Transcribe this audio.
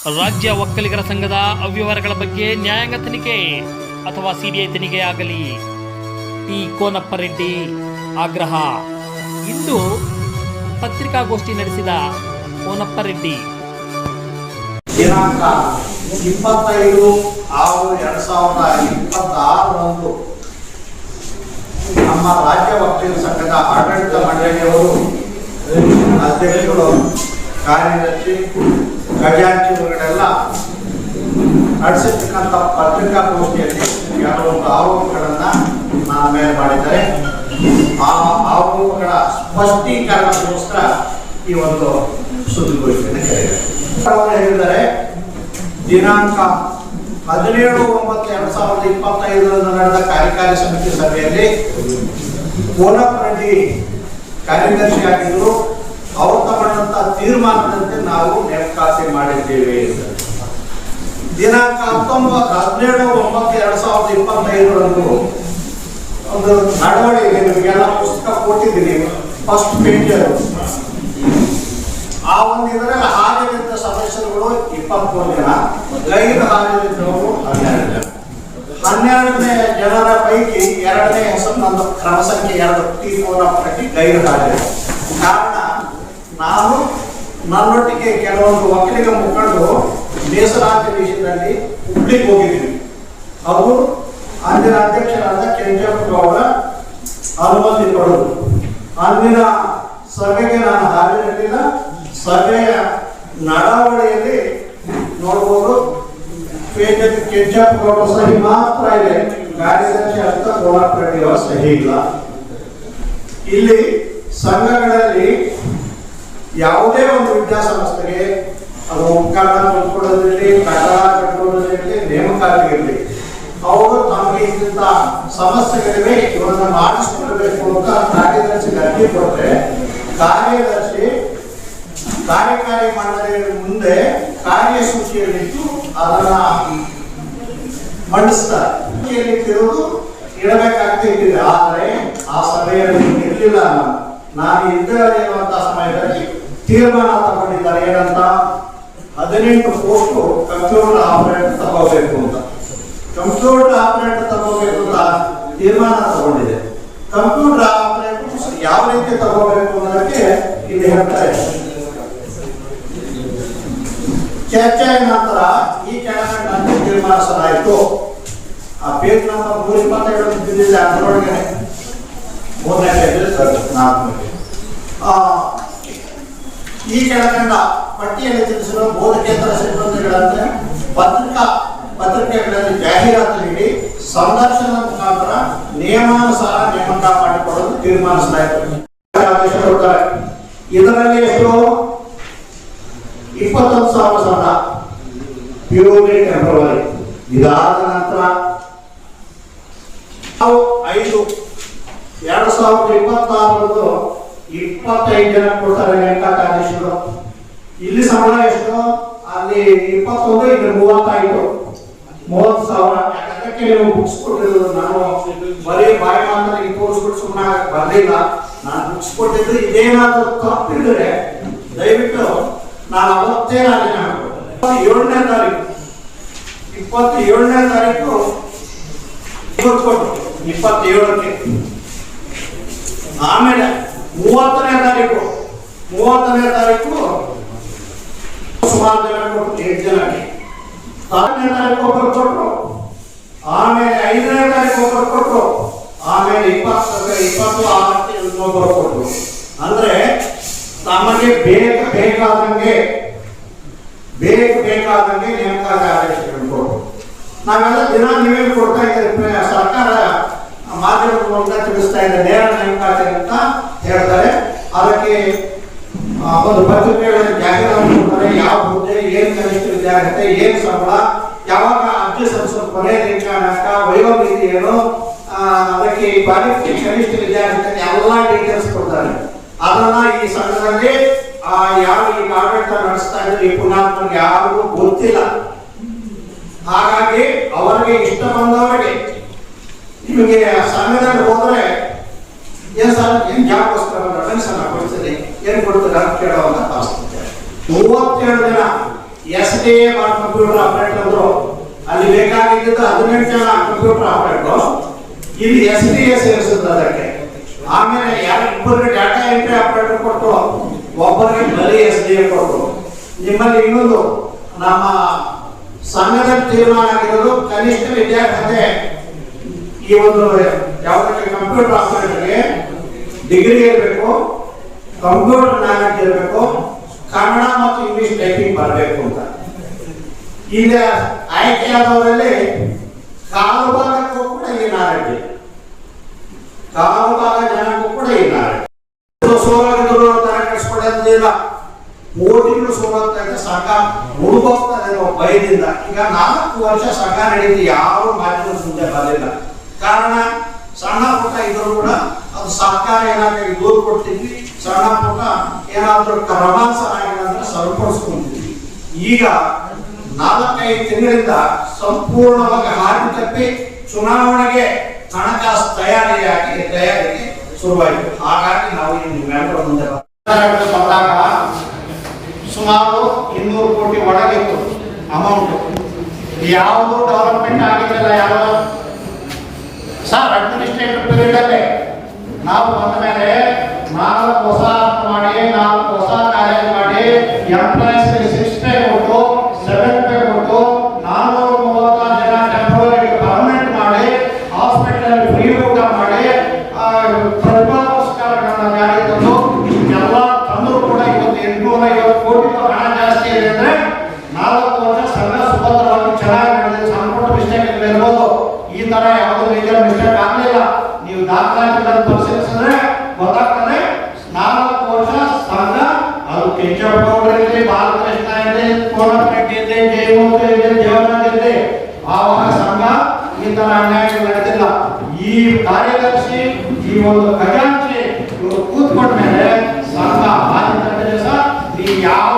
ರಾಜ್ಯ ಒಕ್ಕಲಿಗರ ಸಂಘದ ಅವ್ಯವಹಾರಗಳ ಬಗ್ಗೆ ನ್ಯಾಯಾಂಗ ತನಿಖೆ ಅಥವಾ ಸಿಬಿಐ ತನಿಖೆ ಆಗಲಿ, ಟಿ ಕೋನಪ್ಪ ರೆಡ್ಡಿ ಆಗ್ರಹ. ಇಂದು ಪತ್ರಿಕಾಗೋಷ್ಠಿ ನಡೆಸಿದ ಕೋನಪ್ಪ ರೆಡ್ಡಿ ದಿನಾಂಕ 25/6/2026 ನಮ್ಮ ರಾಜ್ಯ ವಕೀಲರ ಸಂಘದ ಆಡಳಿತ ಮಂಡಳಿಯವರು ಅಧ್ಯಕ್ಷರು, ಕಾರ್ಯದರ್ಶಿ, ಖಜಾಂಚಿಗಳೆಲ್ಲ ನಡೆಸಿರ್ತಕ್ಕಂಥ ಪತ್ರಿಕಾಗೋಷ್ಠಿಯಲ್ಲಿ ಕೆಲವೊಂದು ಆರೋಪಗಳನ್ನು ನನ್ನ ಮೇಲೆ ಮಾಡಿದ್ದಾರೆ. ಆ ಆರೋಪಗಳ ಸ್ಪಷ್ಟೀಕರಣಕ್ಕೋಸ್ಕರ ಈ ಒಂದು ಸುದ್ದಿಗೋಷ್ಠಿಯನ್ನು ಕರೆದಿದ್ದಾರೆ. ಹೇಳಿದ್ದಾರೆ, ದಿನಾಂಕ 17/9/2025 ನಡೆದ ಕಾರ್ಯಕಾರಿ ಸಮಿತಿ ಸಭೆಯಲ್ಲಿ ಕೋನಪ್ಪ ರೆಡ್ಡಿ ಕಾರ್ಯದರ್ಶಿಯಾಗಿದ್ದರು. ಅವರು ತಗೊಂಡಂತ ತೀರ್ಮಾನದಂತೆ ನಾವು ನೇಮಕಾತಿ ಮಾಡಿದ್ದೇವೆ. ದಿನಾಂಕ 17/9/2025 ಒಂದು ನಡವಳಿಕೆ, ನಿಮಗೆಲ್ಲ ಪುಸ್ತಕ ಕೊಟ್ಟಿದ್ದೀನಿ, ಫಸ್ಟ್ ಪೇಜ್. ಆ ಒಂದು ಇದರಲ್ಲಿ ಹಾಜರಿದ್ದ ಸದಸ್ಯರುಗಳು 23 ಜನ, ಗೈರು ಹಾಜರಿದ್ದವರು 12 ಜನ. 12ನೇ ಜನರ ಪೈಕಿ 2ನೇ ಹೆಸರು ನಂದು, ಕ್ರಮ ಸಂಖ್ಯೆ 2 ಟಿ ಕೋನಪ್ಪ ರೆಡ್ಡಿ ಗೈರು ಹಾಜರು. ಕಾರಣ, ನಾನು ನನ್ನೊಟ್ಟಿಗೆ ಕೆಲವೊಂದು ಒಕ್ಕಲಿಗ ಮುಖಂಡರು ಮೀಸಲಾತಿ ವಿಷಯದಲ್ಲಿ ಹುಬ್ಳಿಗೆ ಹೋಗಿದ್ದೀವಿ. ಅವರು ಅಂದಿನ ಅಧ್ಯಕ್ಷರಾದ ಕೆಂಚಪ್ಪ ಅವರ ಅನುಮತಿ ಪಡೆದು ಅಂದಿನ ಸಭೆಗೆ ನಾನು ಹಾಜರಿರಲಿಲ್ಲ. ಸಭೆಯ ನಡಾವಳಿಯಲ್ಲಿ ನೋಡ್ಬೋದು, ಪೇಜಲ್ಲಿ ಕೆಂಚಪ್ಪ ಅವರ ಸಹಿ ಮಾತ್ರ ಇದೆ, ಕಾರ್ಯದರ್ಶಿ ಅಂತ ಕೋನಪ್ಪ ರೆಡ್ಡಿ ಅವರ ಸಹಿ ಇಲ್ಲ. ಇಲ್ಲಿ ಸಂಘಗಳಲ್ಲಿ ಯಾವುದೇ ಒಂದು ವಿದ್ಯಾಸಂಸ್ಥೆಗೆ, ಅದು ಉಪಕರಣ ಕೊಡ್ಕೊಡೋದಿರಲಿ, ಕಟ್ಟಡ ಕಟ್ಟೋದಿರಲಿ, ನೇಮಕಾತಿ ಇರಲಿ, ಅವರು ತಮಗೆ ಇಂಥ ಸಮಸ್ಯೆಗಳಿವೆ, ಇವನ್ನ ಮಾಡಿಸ್ಕೊಳ್ಬೇಕು ಅಂತ ಕಾರ್ಯದರ್ಶಿಗೆ ಅರ್ಜಿ ಕೊಟ್ಟರೆ, ಕಾರ್ಯದರ್ಶಿ ಕಾರ್ಯಕಾರಿ ಮಂಡಳಿಯ ಮುಂದೆ ಕಾರ್ಯಸೂಚಿಯಲ್ಲಿಟ್ಟು ಅದನ್ನ ಮಂಡಿಸ್ತಾರೆ. ತಿರುವುದು ಇಡಬೇಕಾಗ್ತಿದೆ. ಆದರೆ ಆ ಸಭೆಯಲ್ಲಿ ಇರಲಿಲ್ಲ. ನಾನು ಇದ್ದಲ್ಲಿರುವಂತಹ ಸಮಯದಲ್ಲಿ ತೀರ್ಮಾನ ತಗೊಂಡಿದ್ದಾರೆ. ಏನಂತ, 18 ಪೋಸ್ಟು ಕಂಪ್ಯೂಟರ್ ಆಪರೇಟರ್ ತಗೋಬೇಕು ಅಂತ. ಕಂಪ್ಯೂಟರ್ ಆಪರೇಟರ್ ತಗೋಬೇಕು ಅಂತ ತೀರ್ಮಾನ ತಗೊಂಡಿದೆ. ಕಂಪ್ಯೂಟರ್ ಆಪರೇಟರ್ ಯಾವ ರೀತಿ ತಗೋಬೇಕು ಅನ್ನೋದಕ್ಕೆ ಇಲ್ಲಿ ಹೇಳ್ತಾರೆ. ಚರ್ಚೆಯ ನಂತರ ಈ ಕೆಳಗಡೆ ತೀರ್ಮಾನಿಸಲಾಯಿತು. ಆ ಪೇಜ್ ನಂಬರ್ 127 ಬಿದ್ದಿದೆ, ಅದರೊಳಗೆ 3ನೇ ಪೇಜ್ 4ನೇ. ಈ ಕೆಳಕಂಡ ಪಟ್ಟಿಯಲ್ಲಿ ತಿಳಿಸಿರುವ ಬೋಧಕೇತರ ಸಿಬ್ಬಂದಿಗಳಂತೆ ಪತ್ರಿಕೆಗಳಲ್ಲಿ ಜಾಹೀರಾತು ನೀಡಿ ಸಂದರ್ಶನ ಮುಖಾಂತರ ನಿಯಮಾನುಸಾರ ನೇಮಕ ಮಾಡಿಕೊಳ್ಳಲು ತೀರ್ಮಾನಿಸಲಾಯಿತು. ಇದರಲ್ಲಿ ಎಷ್ಟು? 21,000 ಪ್ಯೂರ್ಲಿ ಟೆಂಪರರಿ. ಇದಾದ ನಂತರ 5/2026 25 ಜನ ಕೊಡ್ತಾರೆ ನೇಮಕಾತಿ ಆದೇಶಗಳು. ಇಲ್ಲಿ ಸಂಬಳ ಎಷ್ಟು? ಅಲ್ಲಿ 21, ಇಲ್ಲಿ 30 ಆಯ್ತು. 30,000. ಅದಕ್ಕೆ ನೀವು ಬುಕ್ಸ್ ಕೊಟ್ಟಿರೋದು ನಾನು ಬರೀ ಬಾಯಿ ಮಾತ್ರ ಈ ತೋರಿಸ್ಬಿಟ್ಟು ಸುಮ್ಮನೆ ಬರಲಿಲ್ಲ. ನಾನು ಬುಕ್ಸ್ ಕೊಟ್ಟಿದ್ದು ಇದೇನಾದ್ರೂ ತಪ್ಪಿದ್ರೆ ದಯವಿಟ್ಟು ನಾನು ಅವತ್ತೇ ರಾಜೀನಾಮೆ ಹಾಕ್ಬೋದು. 27ನೇ ತಾರೀಕು 27ನೇ ತಾರೀಕು ಕೊಟ್ಟು 27ಕ್ಕೆ, ಆಮೇಲೆ 30ನೇ ತಾರೀಕು ಸುಮಾರು ಜನ ಕೊಟ್ಟು 8 ಜನಕ್ಕೆ, 4ನೇ ತಾರೀಕು ಒಬ್ಬರು ಕೊಟ್ಟರು, ಆಮೇಲೆ 5ನೇ ತಾರೀಕು ಒಬ್ಬರು ಕೊಟ್ಟರು, ಆಮೇಲೆ 26ಕ್ಕೆ ಇನ್ನೊಬ್ಬರು ಕೊಟ್ಟರು. ಅಂದ್ರೆ ತಮಗೆ ಬೇಕಾದಂಗೆ ನೇಮಕಾತಿ ಆದೇಶಗಳನ್ನು ಕೊಟ್ಟರು. ನಾವೆಲ್ಲ ದಿನ ನೀವೇನು ಕೊಡ್ತಾ ಇದ್ದೀರಿ, ಸರ್ಕಾರ ಮಾಧ್ಯಮದ ಮೂಲಕ ತಿಳಿಸ್ತಾ ಇದೆ ನೇರ ನೇಮಕಾತಿ ಅಂತ ಹೇಳ್ತಾರೆ. ಅದಕ್ಕೆ ಒಂದು ಪತ್ರಿಕೆಗಳಲ್ಲಿ ಜಾಹೀರಾತು ಕೊಡ್ತಾರೆ, ಯಾವ ಹುದ್ದೆ, ಏನ್ ಕನಿಷ್ಠ ವಿದ್ಯಾರ್ಹತೆ, ಏನ್ ಸಂಬಳ, ಯಾವಾಗ ಅರ್ಜಿ ಸಲ್ಲಿಸೋದು, ಕೊನೆ ದಿನಾಂಕ, ವಯೋಮಿತಿ ಏನು, ಅದಕ್ಕೆ ಕನಿಷ್ಠ ವಿದ್ಯಾರ್ಹತೆ ಎಲ್ಲ ಡೀಟೇಲ್ಸ್ ಕೊಡ್ತಾರೆ. ಅದನ್ನ ಈ ಸಂಘದಲ್ಲಿ ಯಾರು ಈಗ ಆಡಳಿತ ನಡೆಸ್ತಾ ಇದ್ದಾರೆ ಈ ಪುಣ್ಯಾತ್ಮರಿಗೆ ಯಾರಿಗೂ ಗೊತ್ತಿಲ್ಲ. ಹಾಗಾಗಿ ಅವರಿಗೆ ಇಷ್ಟ ಬಂದವರಿಗೆ, ನಿಮಗೆ ಸಂಘದಲ್ಲಿ ಹೋದ್ರೆ ಏನ್ ಸರ್ ಏನ್ ಜಾಬ್ಗೋಸ್ಕರ ಮೆಡಿಸನ್ ಕೊಡ್ತೀರಿ, ಏನ್ ಕೊಡ್ತೀರ ಅಂತ ಕೇಳೋವಂತ ಪರಿಸ್ಥಿತಿ. 37 ಜನ SDA ಕಂಪ್ಯೂಟರ್ ಆಪರೇಟರ್ ಅಂದ್ರು. ಅಲ್ಲಿ ಬೇಕಾಗಿದ್ದು 18 ಜನ ಕಂಪ್ಯೂಟರ್ ಆಪರೇಟರ್. ಇಲ್ಲಿ SDA ಸೇರಿಸಿದ್ರು ಅದಕ್ಕೆ. ಆಮೇಲೆ ಇಬ್ಬರಿಗೆ ಡಾಟಾ ಎಂಟ್ರಿ ಆಪರೇಟರ್ ಕೊಟ್ಟು, ಒಬ್ಬರಿಗೆ ಬರೀ SDA ಕೊಟ್ಟು. ನಿಮ್ಮಲ್ಲಿ ಇನ್ನೊಂದು ನಮ್ಮ ಸಂಘದಲ್ಲಿ ತೀರ್ಮಾನ ಆಗಿರೋದು, ಕನಿಷ್ಠ ವಿದ್ಯಾರ್ಹತೆ ಈ ಒಂದು ಯಾವುದಕ್ಕೆ ಕಂಪ್ಯೂಟರ್ ಆಪರೇಟರ್ಗೆ ಡಿಗ್ರಿ ಇರಬೇಕು, ಕಂಪ್ಯೂಟರ್ ನಾಲೆಡ್ಜ್ ಇರಬೇಕು, ಕನ್ನಡ ಮತ್ತು ಇಂಗ್ಲಿಷ್ ಟೈಪಿಂಗ್ ಬರಬೇಕು ಅಂತ. ಈಗ ಆಯ್ಕೆಯಾದವರಲ್ಲಿ ಕಾಲು ಭಾಗಕ್ಕೂ ಕೂಡ ಈ ನಾಲೆಡ್ಜ್, ಕಾಲು ಭಾಗ ಜನಕ್ಕೂ ಕೂಡ ಈ ನಾಲೆಡ್ಜ್. ಸೋಲಾಗಿದ್ರು ತರ ಕಳಿಸ್ಕೊಡೋದಿಲ್ಲ, ಕೋಟಿಗಳು ಸೋಲಾಗ್ತಾ ಇದೆ, ಸಂಘ ಮುಳುಗೋಗ್ತಾ ಇದೆ ಭಯದಿಂದ. ಈಗ 4 ವರ್ಷ ಸಂಘ ನಡೀತಿ, ಯಾವ ಮಾಧ್ಯಮದ ಮುಂದೆ ಬರಲಿಲ್ಲ. ಕಾರಣ ಸಣ್ಣ ಪುಟ್ಟ ಇದ್ರು ಕೂಡ ಅದು ಸರ್ಕಾರ ಏನಾಗಿ ದೂರು ಕೊಡ್ತಿದ್ವಿ, ಸಣ್ಣ ಪುಟ್ಟ ಏನಾದ್ರೂ ರವಾನ್ಸ ಆಗಿಲ್ಲ ಅಂದ್ರೆ ಸರಿಪಡಿಸ್ಕೊಂತಿದ್ವಿ. ಈಗ 4-5 ತಿಂಗಳಿಂದ ಸಂಪೂರ್ಣವಾಗಿ ಹಾದಿ ತಪ್ಪಿ ಚುನಾವಣೆಗೆ ಹಣಕಾಸು ತಯಾರಿಗೆ ಶುರುವಾಯಿತು. ಹಾಗಾಗಿ ನಾವು ನಿಮ್ಮೆಲ್ಲರ ಮುಂದೆ ಬಂದಾಗ ಸುಮಾರು 200 ಕೋಟಿ ಒಳಗಿತ್ತು ಅಮೌಂಟ್. ಯಾವುದು ಡೆವಲಪ್ಮೆಂಟ್ ಆಗಿರಲಿಲ್ಲ. ಯಾವ ಸರ್ ಅಡ್ಮಿನಿಸ್ಟ್ರೇಟಿವ್ ಪೀರಿಯಡ್ ಅಲ್ಲಿ ನಾವು ಬಂದ ಮೇಲೆ 4 ಹೊಸ ಮಾಡಿ, 4 ಹೊಸ ಕಾಲೇಜ್ ಮಾಡಿ, ಎಂಪ್ಲಾಯೀಸ್ 6 ಪೇ ಕೊಟ್ಟು, 7 ಪೇ ಕೊಟ್ಟು, 436 ಜನ ಟೆಂಪರರಿ ಪರ್ಮನೆಂಟ್ ಮಾಡಿ, ಹಾಸ್ಪಿಟಲ್ ಫ್ರೀ ಊಟ ಮಾಡಿ, ಪ್ರತಿಭಾಪುರಸ್ಕಾರಗಳನ್ನ ಜಾರಿ ತಂದು ಎಲ್ಲ ತಂದರೂ ಕೂಡ ಇವತ್ತು 850 ಕೋಟಿ ಹಣ ಜಾಸ್ತಿ ಇದೆ ಅಂದ್ರೆ 4 ವರ್ಷ ಸಂಘ ಸುಭದ್ರವಾಗಿ ಚೆನ್ನಾಗಿ ನಡೆದಿದೆ. ಸಣ್ಣ ಪುಟ್ಟ ಮಿಸ್ಟೇಕ್ ಇರ್ಬೋದು, ಈ ತರ ಯಾವುದೋ ಮೇಜರ್ ಮಿಸ್ಟೇಕ್ ಆಗಲಿಲ್ಲ. ನೀವು ದಾಖಲಾತಿಗಳನ್ನು ಪರಿಶೀಲಿಸಿದ್ರೆ ಗೊತ್ತಾಗ್ತದೆ. 4 ವರ್ಷ ಸಂಘ ಅದು ಕೆಂಚಪ್ಪಗೌಡರು ಇರಲಿ, ಬಾಲಕೃಷ್ಣ ಇರಲಿ, ಕೋನಪರೆಡ್ಡಿ ಇರಲಿ, ಜಯಮೂರ್ತಿ ಇರಲಿ, ದೇವರಾಜ್ ಇರಲಿ, ಆವಾಗ ಸಂಘ ಈ ತರ ಅನ್ಯಾಯ ನಡೆದಿಲ್ಲ. ಈ ಕಾರ್ಯದರ್ಶಿ, ಈ ಒಂದು ಖಜಾಂಚಿ ಇವರು ಕೂತ್ಕೊಂಡ ಮೇಲೆ ಸಂಘ ಸರ್, ನೀವು ಯಾವ